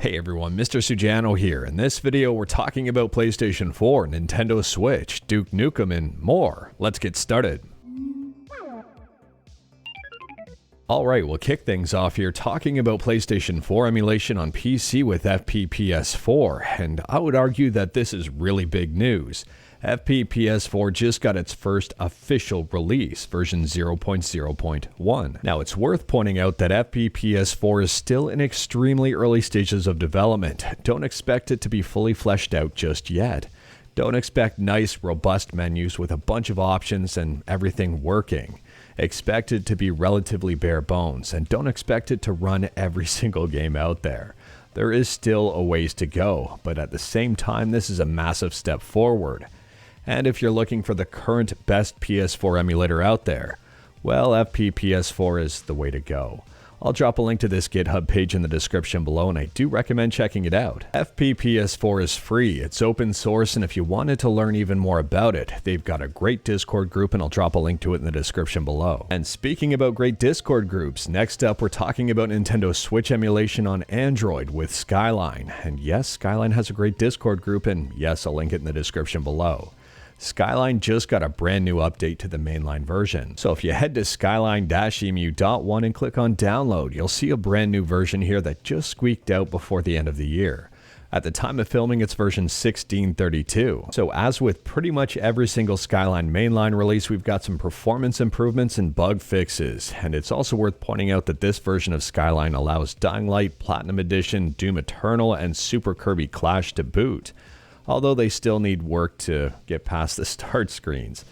Hey everyone, Mr. Sujano here. In this video, we're talking about PlayStation 4, Nintendo Switch, Duke Nukem, and more. Let's get started. Alright, we'll kick things off here talking about PlayStation 4 emulation on PC with FPPS4, and I would argue that this is really big news. FPPS4 just got its first official release, version 0.0.1. Now, it's worth pointing out that FPPS4 is still in extremely early stages of development. Don't expect it to be fully fleshed out just yet. Don't expect nice, robust menus with a bunch of options and everything working. Expect it to be relatively bare bones, and don't expect it to run every single game out there. There is still a ways to go, but at the same time, this is a massive step forward. And if you're looking for the current best PS4 emulator out there, well, FPPS4 is the way to go. I'll drop a link to this GitHub page in the description below, and I do recommend checking it out. FPPS4 is free, it's open source, and if you wanted to learn even more about it, they've got a great Discord group, and I'll drop a link to it in the description below. And speaking about great Discord groups, next up we're talking about Nintendo Switch emulation on Android with Skyline. And yes, Skyline has a great Discord group, and yes, I'll link it in the description below. Skyline just got a brand new update to the mainline version. So if you head to skyline-emu.1 and click on download, you'll see a brand new version here that just squeaked out before the end of the year. At the time of filming, it's version 1632. So as with pretty much every single Skyline mainline release, we've got some performance improvements and bug fixes. And it's also worth pointing out that this version of Skyline allows Dying Light, Platinum Edition, Doom Eternal, and Super Kirby Clash to boot, although they still need work to get past the start screens,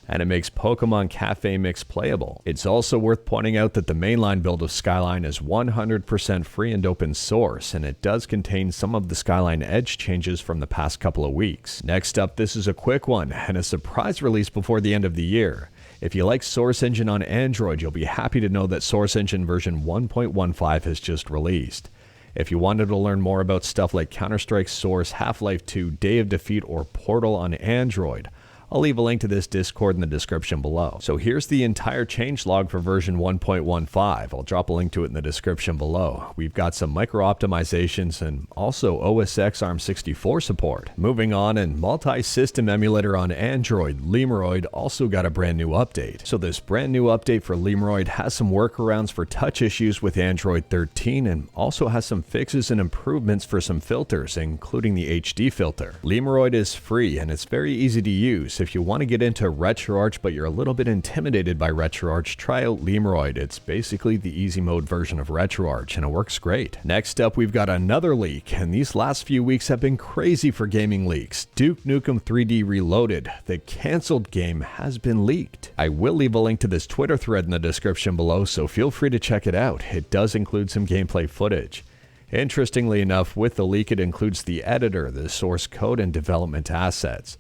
and it makes Pokemon Cafe Mix playable. It's also worth pointing out that the mainline build of Skyline is 100% free and open source, and it does contain some of the Skyline Edge changes from the past couple of weeks. Next up, this is a quick one, and a surprise release before the end of the year. If you like Source Engine on Android, you'll be happy to know that Source Engine version 1.15 has just released. If you wanted to learn more about stuff like Counter-Strike Source, Half-Life 2, Day of Defeat, or Portal on Android, I'll leave a link to this Discord in the description below. So here's the entire changelog for version 1.15. I'll drop a link to it in the description below. We've got some micro-optimizations and also OS X ARM64 support. Moving on, and multi-system emulator on Android, Lemuroid also got a brand new update. So this brand new update for Lemuroid has some workarounds for touch issues with Android 13 and also has some fixes and improvements for some filters, including the HD filter. Lemuroid is free and it's very easy to use. If you want to get into RetroArch but you're a little bit intimidated by RetroArch, try out Lemuroid. It's basically the easy mode version of RetroArch and it works great. Next up, we've got another leak, and these last few weeks have been crazy for gaming leaks. Duke Nukem 3D Reloaded, the cancelled game, has been leaked. I will leave a link to this Twitter thread in the description below, so feel free to check it out. It does include some gameplay footage. Interestingly enough, with the leak it includes the editor, the source code, and development assets.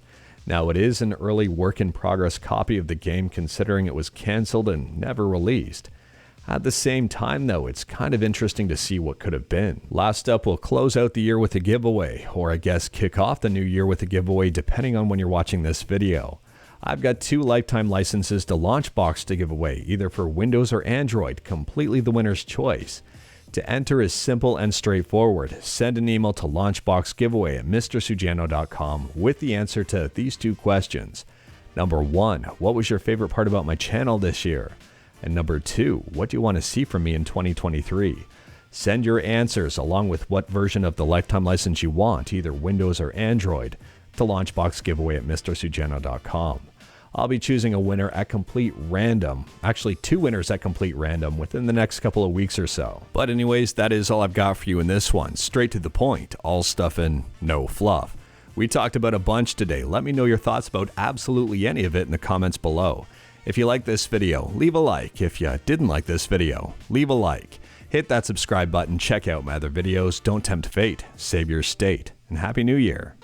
Now, it is an early work-in-progress copy of the game considering it was cancelled and never released. At the same time though, it's kind of interesting to see what could have been. Last up, we'll close out the year with a giveaway, or I guess kick off the new year with a giveaway depending on when you're watching this video. I've got 2 lifetime licenses to Launchbox to give away, either for Windows or Android, completely the winner's choice. To enter is simple and straightforward. Send an email to launchboxgiveaway@mrsujano.com with the answer to these 2 questions. Number 1, what was your favorite part about my channel this year? And number 2, what do you want to see from me in 2023? Send your answers along with what version of the lifetime license you want, either Windows or Android, to launchboxgiveaway@mrsujano.com. I'll be choosing a winner at complete random, actually 2 winners at complete random within the next couple of weeks or so. But anyways, that is all I've got for you in this one. Straight to the point, all stuff and no fluff. We talked about a bunch today. Let me know your thoughts about absolutely any of it in the comments below. If you like this video, leave a like. If you didn't like this video, leave a like. Hit that subscribe button, check out my other videos, don't tempt fate, save your state, and Happy New Year.